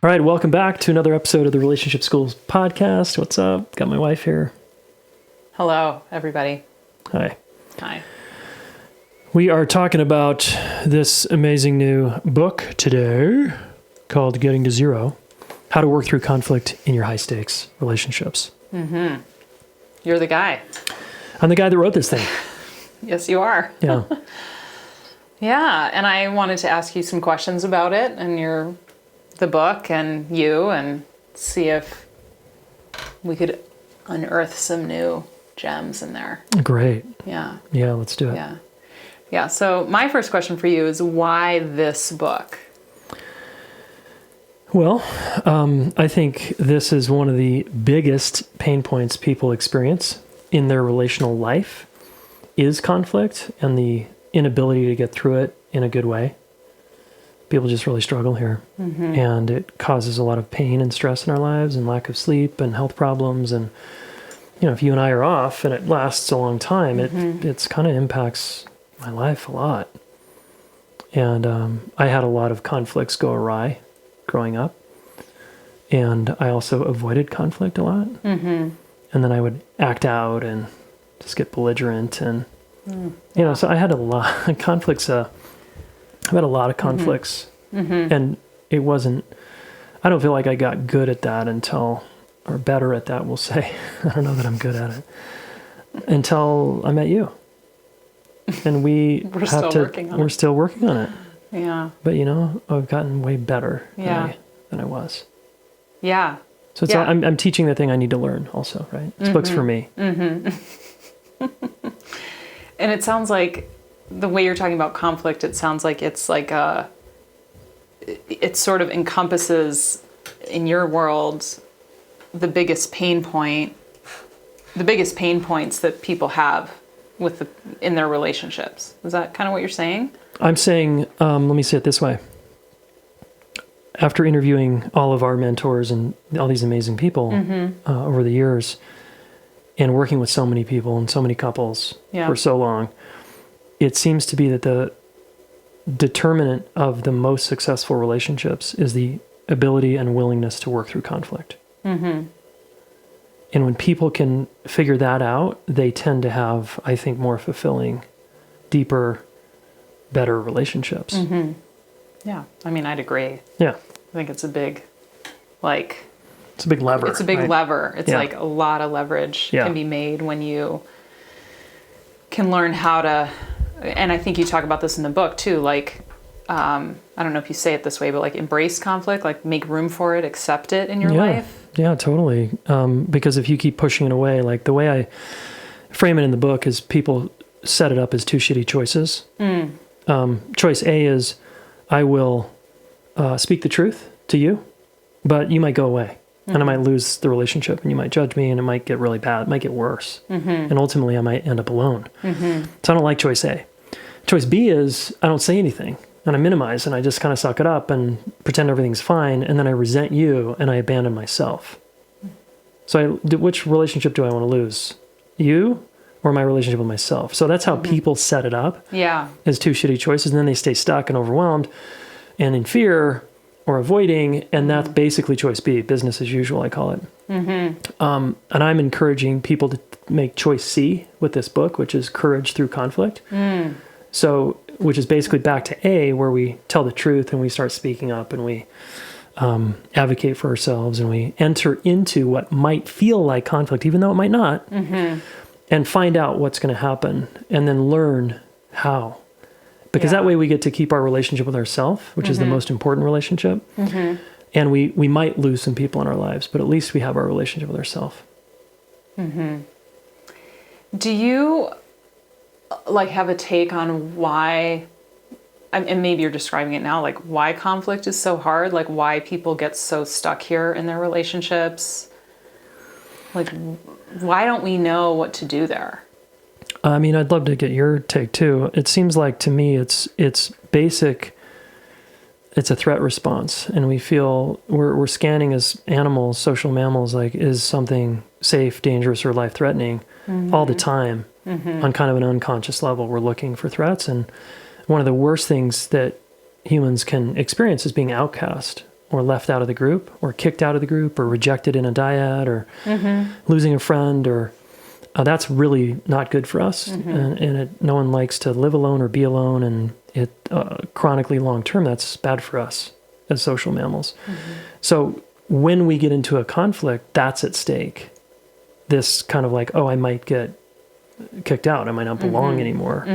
All right, welcome back to another episode of the Relationship Schools podcast. What's up? Got my wife here. Hello, everybody. Hi. Hi. We are talking about this amazing new book today called Getting to Zero, How to Work Through Conflict in Your High-Stakes Relationships. Mm-hmm. You're the guy. I'm the guy that wrote this thing. Yes, you are. Yeah. Yeah, and I wanted to ask you some questions about it and the book and you, and see if we could unearth some new gems in there. Great. Yeah. Yeah, let's do it. Yeah. Yeah, so my first question for you is, why this book? Well, I think this is one of the biggest pain points people experience in their relational life is conflict and the inability to get through it in a good way. People just really struggle here. Mm-hmm. And it causes a lot of pain and stress in our lives and lack of sleep and health problems. And, you know, if you and I are off and it lasts a long time, it's kind of impacts my life a lot. And I had a lot of conflicts go awry growing up. And I also avoided conflict a lot. Mm-hmm. And then I would act out and just get belligerent. And, you know, so I had a lot of conflicts. I've had a lot of conflicts. Mm-hmm. And it wasn't, I don't feel like I got good at that or better at that, we'll say. I don't know that I'm good at it. Until I met you. And we're still working on it. Yeah. But, you know, I've gotten way better than I was. Yeah. So it's I'm teaching the thing I need to learn also, right? This book's for me. Mm-hmm. And it sounds like the way you're talking about conflict, it sounds like it sort of encompasses in your world the biggest pain points that people have in their relationships. Is that kind of what you're saying? I'm saying, let me say it this way. After interviewing all of our mentors and all these amazing people over the years and working with so many people and so many couples for so long, it seems to be that the determinant of the most successful relationships is the ability and willingness to work through conflict. Mm-hmm. And when people can figure that out, they tend to have, I think, more fulfilling, deeper, better relationships. Mm-hmm. Yeah. I mean, I'd agree. Yeah. I think it's a big, it's a big lever. It's a big lever. It's like a lot of leverage can be made when you can learn how to, and I think you talk about this in the book too, I don't know if you say it this way, but embrace conflict, make room for it, accept it in your life. Yeah, totally. Because if you keep pushing it away, the way I frame it in the book is people set it up as two shitty choices. Choice A is, I will speak the truth to you, but you might go away. And I might lose the relationship, and you might judge me, and it might get really bad. It might get worse. Mm-hmm. And ultimately, I might end up alone. Mm-hmm. So I don't like choice A. Choice B is I don't say anything, and I minimize, and I just kind of suck it up and pretend everything's fine, and then I resent you, and I abandon myself. So which relationship do I want to lose? You or my relationship with myself? So that's how people set it up as two shitty choices, and then they stay stuck and overwhelmed and in fear or avoiding, and that's basically choice B, business as usual, I call it. Mm-hmm. And I'm encouraging people to make choice C with this book, which is courage through conflict. So, which is basically back to A, where we tell the truth and we start speaking up and we advocate for ourselves and we enter into what might feel like conflict, even though it might not, and find out what's going to happen and then learn how. Because that way we get to keep our relationship with ourselves, which is the most important relationship. Mm-hmm. And we might lose some people in our lives, but at least we have our relationship with ourselves. Mm-hmm. Do you have a take on why, and maybe you're describing it now, why conflict is so hard? Why people get so stuck here in their relationships? Why don't we know what to do there? I mean, I'd love to get your take too. It seems like to me it's basic. It's a threat response, and we feel we're scanning as animals, social mammals, is something safe, dangerous, or life-threatening all the time on kind of an unconscious level. We're looking for threats, and one of the worst things that humans can experience is being outcast or left out of the group or kicked out of the group or rejected in a dyad or losing a friend or that's really not good for us. And no one likes to live alone or be alone. And it chronically long-term, that's bad for us as social mammals. So when we get into a conflict, that's at stake. This kind of like, oh, I might get kicked out. I might not belong anymore.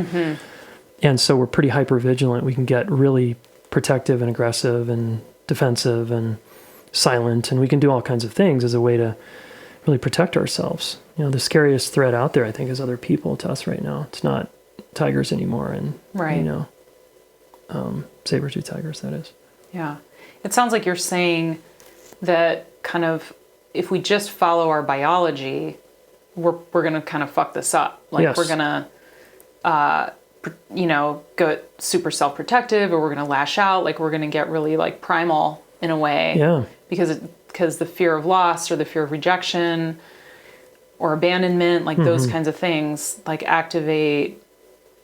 And so we're pretty hyper vigilant. We can get really protective and aggressive and defensive and silent. And we can do all kinds of things as a way to really protect ourselves. You know, the scariest threat out there, I think, is other people to us right now. It's not tigers anymore. And, you know, saber-tooth tigers, that is. Yeah. It sounds like you're saying that kind of, if we just follow our biology, we're going to kind of fuck this up. Like we're going to, you know, go super self-protective, or we're going to lash out. Like we're going to get really like primal in a way. Yeah. Because the fear of loss or the fear of rejection or abandonment, like those kinds of things, like activate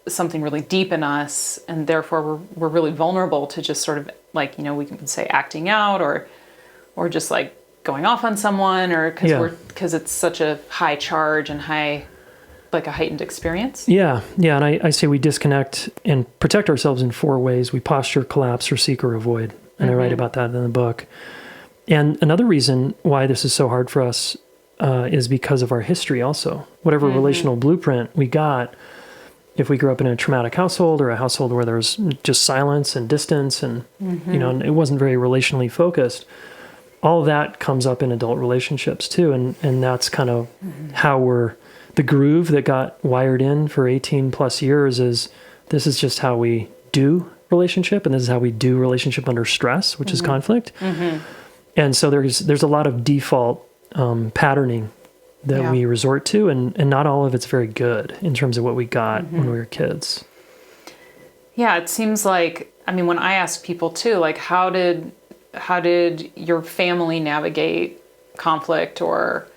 something really deep in us, and therefore we're really vulnerable to just sort of like, you know, we can say acting out or just like going off on someone, or because it's such a high charge and like a heightened experience. Yeah. And I say we disconnect and protect ourselves in 4 ways. We posture, collapse, or seek or avoid. And I write about that in the book. And another reason why this is so hard for us is because of our history also. Whatever relational blueprint we got, if we grew up in a traumatic household or a household where there's just silence and distance and, you know, and it wasn't very relationally focused, all of that comes up in adult relationships too. And that's kind of how the groove that got wired in for 18 plus years is this is just how we do relationship. And this is how we do relationship under stress, which is conflict. And so there's a lot of default patterning that we resort to, and not all of it's very good in terms of what we got when we were kids. Yeah, it seems like, I mean, when I ask people too, like how did your family navigate conflict, or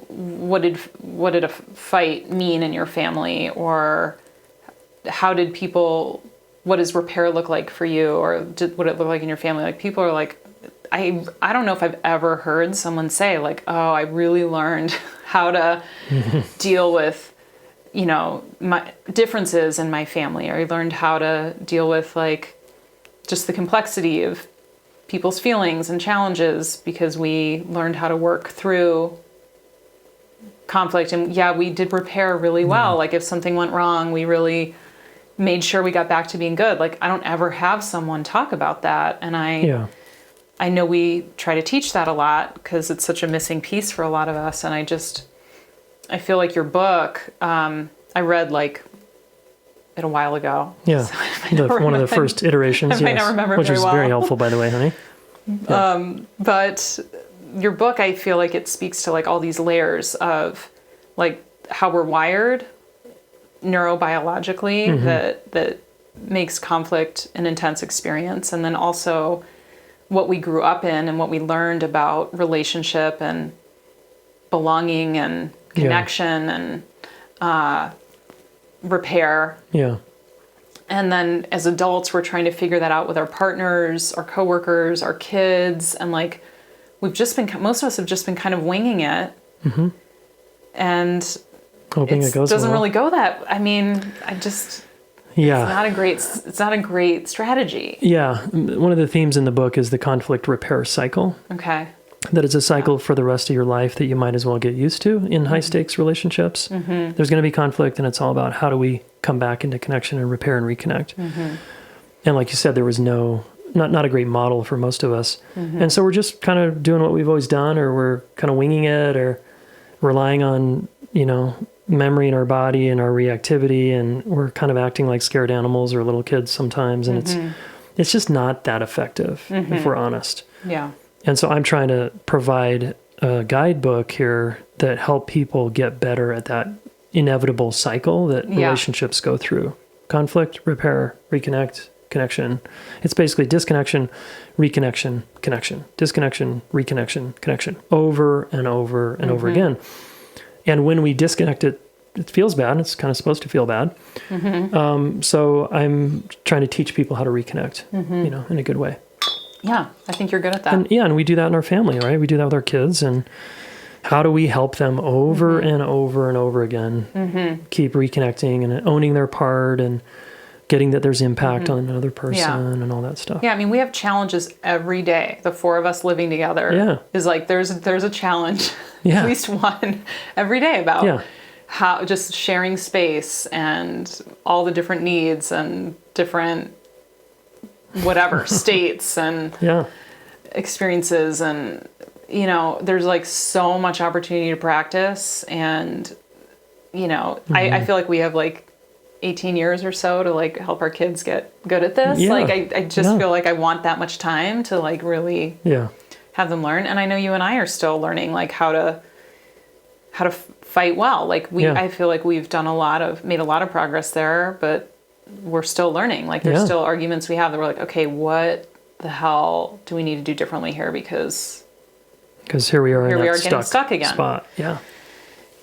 what did a fight mean in your family, or what does repair look like for you, or what it look like in your family? Like people are like, I don't know if I've ever heard someone say like, oh, I really learned how to deal with, you know, my differences in my family, or I learned how to deal with like just the complexity of people's feelings and challenges because we learned how to work through conflict. And we did repair really well. Like if something went wrong, we really made sure we got back to being good. Like I don't ever have someone talk about that. And I know we try to teach that a lot because it's such a missing piece for a lot of us. And I feel like your book, I read like it a while ago. Yeah. So one of the first iterations. I might not remember which very was well. very helpful, by the way, honey. Yeah. But your book, I feel like it speaks to like all these layers of like how we're wired neurobiologically that makes conflict an intense experience. And then also what we grew up in and what we learned about relationship and belonging and connection and repair. Yeah. And then as adults, we're trying to figure that out with our partners, our coworkers, our kids. And like, most of us have just been kind of winging it. And hoping it goes doesn't well. really go that. I mean, it's not a great strategy. Yeah. One of the themes in the book is the conflict repair cycle. Okay. That it's a cycle for the rest of your life that you might as well get used to in high stakes relationships. There's going to be conflict, and it's all about how do we come back into connection and repair and reconnect. And like you said, there was not a great model for most of us. And so we're just kind of doing what we've always done, or we're kind of winging it, or relying on, you know, memory in our body and our reactivity, and we're kind of acting like scared animals or little kids sometimes, and it's just not that effective if we're honest. Yeah. And so I'm trying to provide a guidebook here that help people get better at that inevitable cycle that relationships go through. Conflict, repair, reconnect, connection. It's basically disconnection, reconnection, connection. Disconnection, reconnection, connection. Over and over and over again. And when we disconnect it, it feels bad. It's kind of supposed to feel bad. So I'm trying to teach people how to reconnect, you know, in a good way. Yeah, I think you're good at that. And we do that in our family, right? We do that with our kids. And how do we help them over and over and over again? Keep reconnecting and owning their part and getting that there's impact on another person and all that stuff. Yeah, I mean, we have challenges every day. The four of us living together is like there's a challenge, at least one every day about how just sharing space and all the different needs and different whatever states and experiences, and you know, there's like so much opportunity to practice, and you know, I feel like we have like 18 years or so to like help our kids get good at this. Like I just feel like I want that much time to like really have them learn. And I know you and I are still learning like how to fight well. Like I feel like we've made a lot of progress there, but we're still learning. Like there's still arguments we have that we're like, okay, what the hell do we need to do differently here? Because here we are getting stuck again. Spot. Yeah.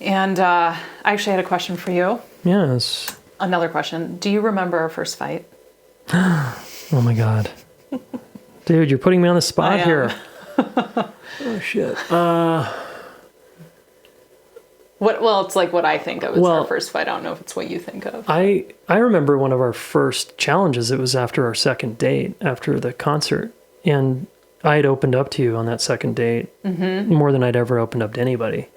And I actually had a question for you. Yes. Another question. Do you remember our first fight? Oh my God. Dude, you're putting me on the spot here. Oh shit. Well, it's like what I think of as our first fight. I don't know if it's what you think of. I remember one of our first challenges. It was after our second date, after the concert. And I had opened up to you on that second date more than I'd ever opened up to anybody.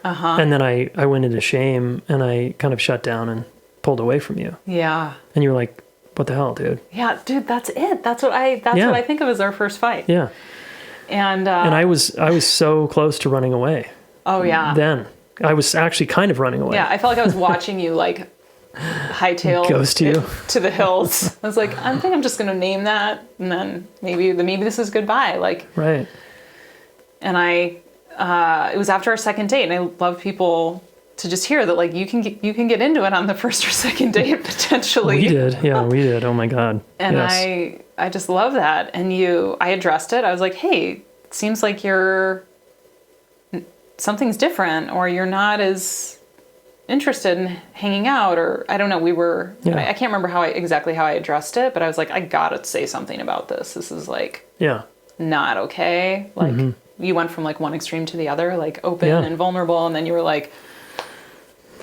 And then I went into shame and I kind of shut down and pulled away from you. Yeah. And you were like, what the hell, dude? Yeah, dude, that's it. That's what I think of as our first fight. Yeah. And I was so close to running away. Oh yeah. Then I was actually kind of running away. Yeah, I felt like I was watching you like hightail ghost you to the hills. I was like, I think I'm just going to name that, and then maybe this is goodbye. Like right. And it was after our second date, and I love people to just hear that like you can get into it on the first or second date potentially. We did. Yeah, we did. Oh my God. And yes. I just love that. And I addressed it. I was like, hey, it seems like something's different, or you're not as interested in hanging out, or I don't know. I can't remember exactly how I addressed it, but I was like, I gotta say something about this. This is like not okay. Like you went from like one extreme to the other, like open and vulnerable, and then you were like,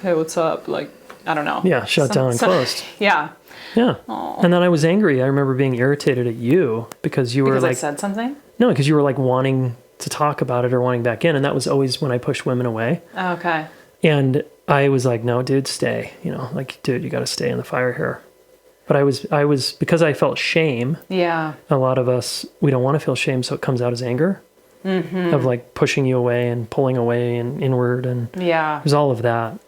hey, what's up? Like, I don't know. Yeah, shut down and closed. Yeah. Yeah. Aww. And then I was angry. I remember being irritated at you because you were like... I said something? No, because you were like wanting to talk about it or wanting back in. And that was always when I pushed women away. Oh, okay. And I was like, no, dude, stay. You know, like, dude, you got to stay in the fire here. But I was, because I felt shame. Yeah. A lot of us, we don't want to feel shame. So it comes out as anger of like pushing you away and pulling away and inward. And it was all of that.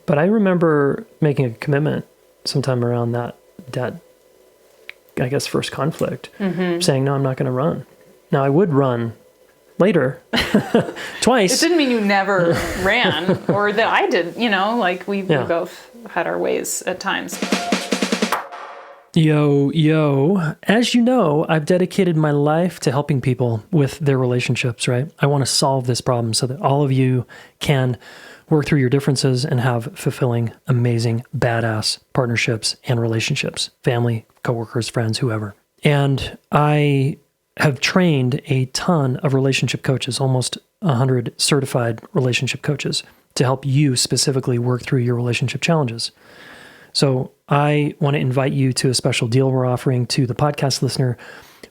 But I remember making a commitment sometime around that I guess, first conflict, saying, no, I'm not going to run. Now, I would run later, twice. It didn't mean you never ran, or that I did, you know, like we both had our ways at times. Yo. As you know, I've dedicated my life to helping people with their relationships, right? I want to solve this problem so that all of you can work through your differences and have fulfilling, amazing, badass partnerships and relationships, family, coworkers, friends, whoever. And I have trained a ton of relationship coaches, almost 100 certified relationship coaches, to help you specifically work through your relationship challenges. So I want to invite you to a special deal we're offering to the podcast listener,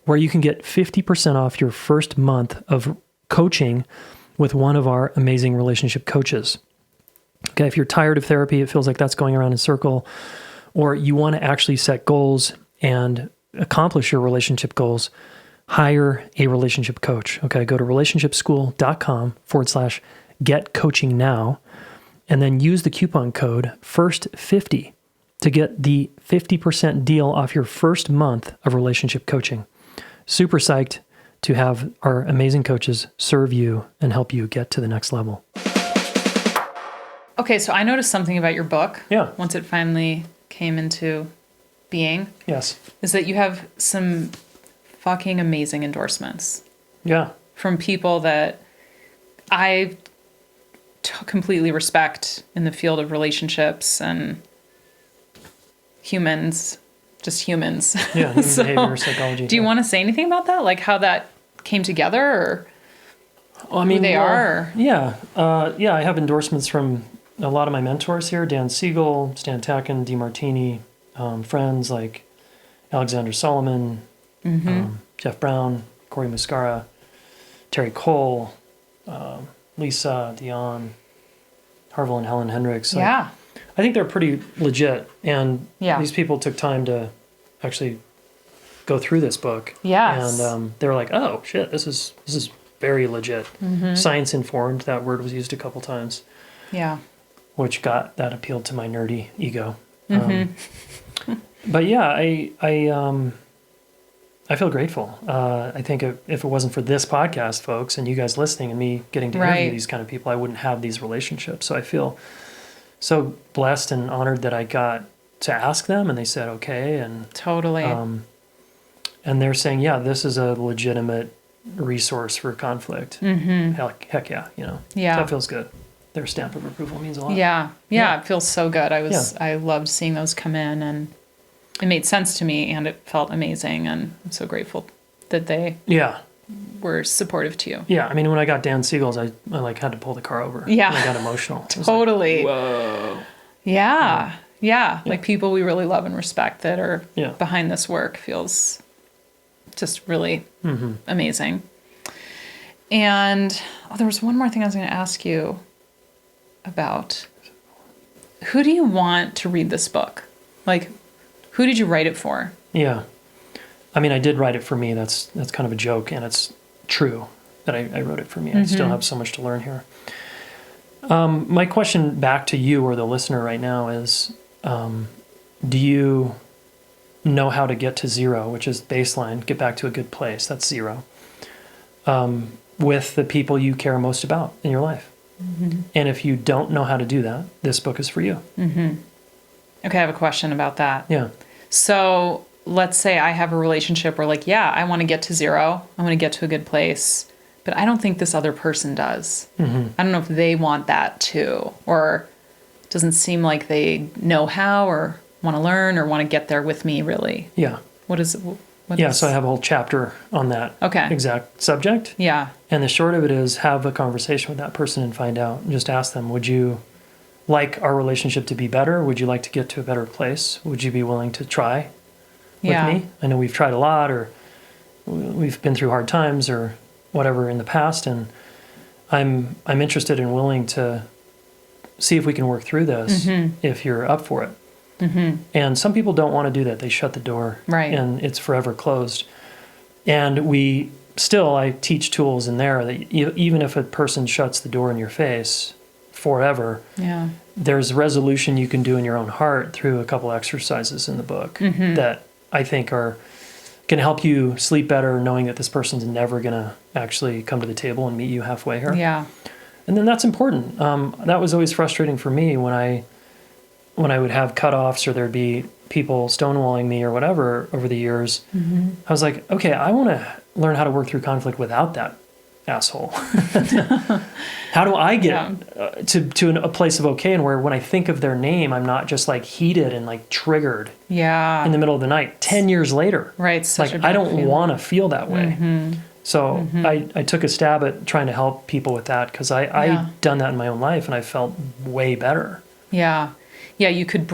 where you can get 50% off your first month of coaching with one of our amazing relationship coaches. Okay, if you're tired of therapy, it feels like that's going around in a circle, or you want to actually set goals and accomplish your relationship goals, hire a relationship coach. Okay, go to relationshipschool.com/get coaching now, and then use the coupon code FIRST50 to get the 50% deal off your first month of relationship coaching. Super psyched to have our amazing coaches serve you and help you get to the next level. Okay, so I noticed something about your book. Yeah. Once it finally came into being. Yes. Is that you have some fucking amazing endorsements. Yeah. From people that I completely respect in the field of relationships and humans just humans. Yeah, human behavior, psychology. Do you want to say anything about that? Like how that came together, or who they are? Yeah. I have endorsements from a lot of my mentors here: Dan Siegel, Stan Tacken, DeMartini, friends like Alexander Solomon, Jeff Brown, Corey Muscara, Terry Cole, Lisa Dion, Harville and Helen Hendricks. Yeah. I think they're pretty legit, and these people took time to actually go through this book. Yes. And they were like, "Oh shit, this is very legit." Science informed, that word was used a couple times. Yeah. Which appealed to my nerdy ego. But yeah, I feel grateful. I think if it wasn't for this podcast, folks, and you guys listening and me getting to interview these kind of people, I wouldn't have these relationships. So I feel so blessed and honored that I got to ask them, and they said okay, and totally. And they're saying, yeah, this is a legitimate resource for conflict. Heck yeah, So that feels good. Their stamp of approval means a lot. Yeah, it feels so good. I loved seeing those come in, and it made sense to me, and it felt amazing, and I'm so grateful that they were supportive to you. Yeah, I mean, when I got Dan Siegel's, I had to pull the car over. Yeah. And I got emotional. Totally. Like, whoa. Yeah. Like people we really love and respect that are behind this work feels just really amazing. And there was one more thing I was going to ask you about. Who do you want to read this book? Like, who did you write it for? Yeah. I mean, I did write it for me. That's kind of a joke, and it's true that I wrote it for me. I still have so much to learn here. My question back to you or the listener right now is, do you know how to get to zero, which is baseline, get back to a good place, that's zero, with the people you care most about in your life? And if you don't know how to do that, this book is for you. Okay, I have a question about that. Yeah. So let's say I have a relationship where I want to get to zero. I want to get to a good place, but I don't think this other person does. I don't know if they want that too, or it doesn't seem like they know how or want to learn or want to get there with me really. Yeah. So I have a whole chapter on that exact subject. Yeah. And the short of it is have a conversation with that person and find out. Just ask them, would you like our relationship to be better? Would you like to get to a better place? Would you be willing to try with me? I know we've tried a lot, or we've been through hard times or whatever in the past, and I'm interested and willing to see if we can work through this if you're up for it. And some people don't want to do that. They shut the door, and it's forever closed. And I teach tools in there that even if a person shuts the door in your face forever, there's resolution you can do in your own heart through a couple exercises in the book that I think can help you sleep better, knowing that this person's never going to actually come to the table and meet you halfway here. Yeah. And then that's important. That was always frustrating for me when I would have cutoffs or there'd be people stonewalling me or whatever over the years. I was like, okay, I want to learn how to work through conflict without that asshole. How do I get to a place of okay, and where when I think of their name, I'm not just like heated and like triggered in the middle of the night 10 years later. Right. Like I don't want to feel that way. So I took a stab at trying to help people with that, because I'd done that in my own life and I felt way better. Yeah. Yeah, you could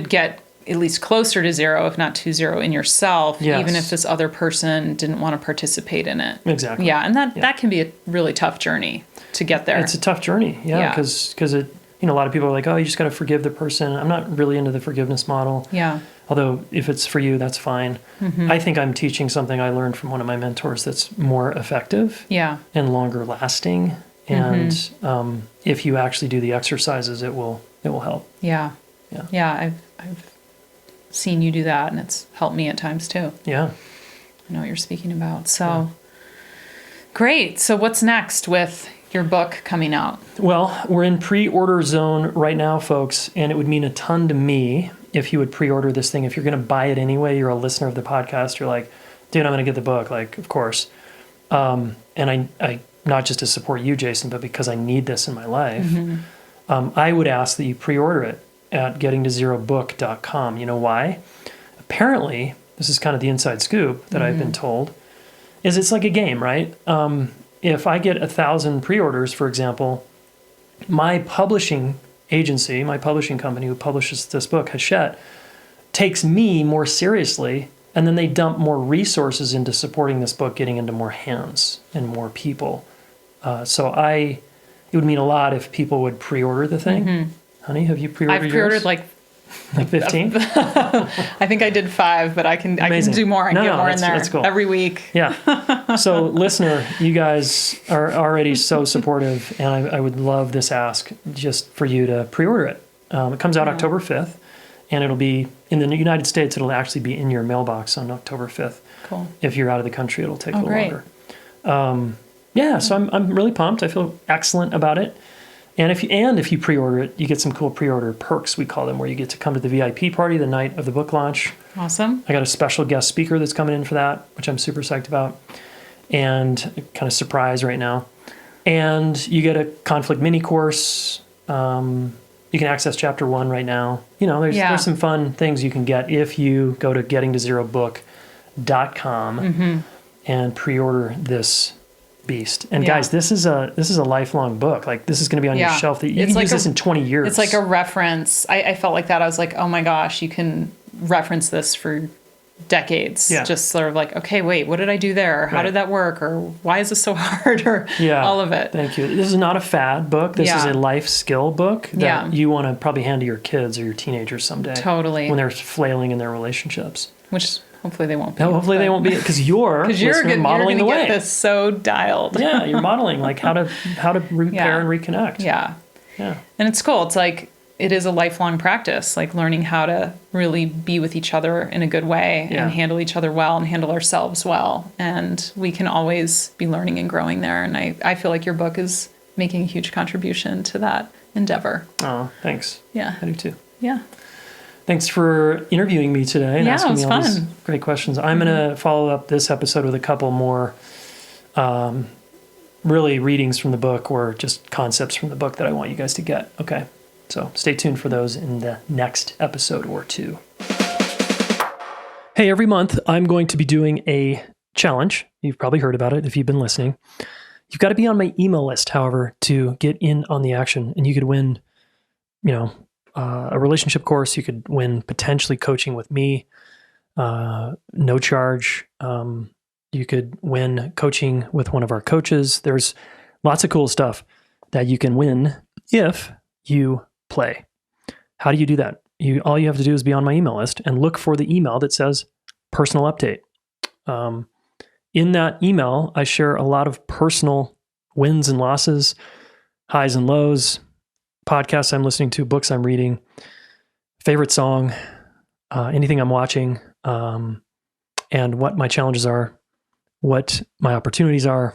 get at least closer to zero, if not to zero, in yourself, even if this other person didn't want to participate in it. Exactly. Yeah, and that can be a really tough journey to get there. It's a tough journey, because a lot of people are like, oh, you just got to forgive the person. I'm not really into the forgiveness model. Yeah. Although if it's for you, that's fine. I think I'm teaching something I learned from one of my mentors that's more effective and longer lasting. And if you actually do the exercises, it will help. Yeah. Yeah. I've seen you do that, and it's helped me at times too. Yeah. I know what you're speaking about. So great. So what's next with your book coming out? Well, we're in pre-order zone right now, folks, and it would mean a ton to me if you would pre-order this thing. If you're going to buy it anyway, you're a listener of the podcast, you're like, dude, I'm going to get the book. Like, of course. And I not just to support you, Jayson, but because I need this in my life, I would ask that you pre-order it at gettingtozerobook.com. You know why? Apparently, this is kind of the inside scoop that I've been told, is it's like a game, right? If I get 1,000 pre-orders, for example, my publishing agency, my publishing company who publishes this book, Hachette, takes me more seriously, and then they dump more resources into supporting this book getting into more hands and more people. It would mean a lot if people would pre-order the thing. Honey, have you pre-ordered yours? I've pre-ordered like 15? I think I did 5, but I can do more and get more in there cool. every week. Yeah. So listener, you guys are already so supportive, and I would love this ask just for you to pre-order it. It comes out October 5th, and it'll be, in the United States, it'll actually be in your mailbox on October 5th. Cool. If you're out of the country, it'll take a little longer. So I'm really pumped. I feel excellent about it. And if you pre-order it, you get some cool pre-order perks, we call them, where you get to come to the VIP party the night of the book launch. Awesome. I got a special guest speaker that's coming in for that, which I'm super psyched about, and kind of surprise right now. And you get a conflict mini course. You can access chapter 1 right now. There's some fun things you can get if you go to gettingtozerobook.com and pre-order this beast. And guys, this is a lifelong book. Like, this is going to be on your shelf. That you can use this in 20 years. It's like a reference. I felt like that. I was like, oh my gosh, you can reference this for decades. Yeah. Just sort of like, okay, wait, what did I do there? Or how did that work? Or why is this so hard? Or all of it. Thank you. This is not a fad book. This is a life skill book that you want to probably hand to your kids or your teenagers someday. Totally. When they're flailing in their relationships. Which hopefully they won't be. No, hopefully they won't be, because you're modeling the way. Get this so dialed. Yeah, you're modeling like how to repair and reconnect. Yeah. Yeah. And it's cool. It's like, it is a lifelong practice, like learning how to really be with each other in a good way and handle each other well and handle ourselves well. And we can always be learning and growing there. And I feel like your book is making a huge contribution to that endeavor. Oh, thanks. Yeah. I do too. Yeah. Thanks for interviewing me today and asking me all these fun. great questions. I'm going to follow up this episode with a couple more really readings from the book or just concepts from the book that I want you guys to get. Okay. So stay tuned for those in the next episode or 2. Hey, every month I'm going to be doing a challenge. You've probably heard about it if you've been listening. You've got to be on my email list, however, to get in on the action. And you could win, a relationship course. You could win potentially coaching with me, no charge. You could win coaching with one of our coaches. There's lots of cool stuff that you can win if you play. How do you do that? All you have to do is be on my email list and look for the email that says personal update. In that email, I share a lot of personal wins and losses, highs and lows, podcasts I'm listening to, books I'm reading, favorite song, anything I'm watching, and what my challenges are, what my opportunities are,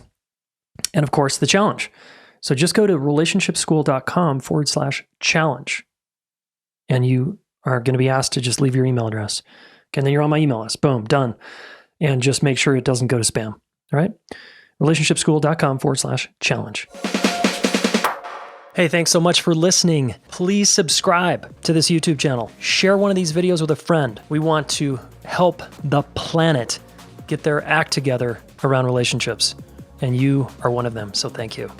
and of course, the challenge. So just go to relationshipschool.com/challenge, and you are going to be asked to just leave your email address. Okay, and then you're on my email list. Boom, done. And just make sure it doesn't go to spam. All right? relationshipschool.com/challenge. Hey, thanks so much for listening. Please subscribe to this YouTube channel. Share one of these videos with a friend. We want to help the planet get their act together around relationships. And you are one of them, so thank you.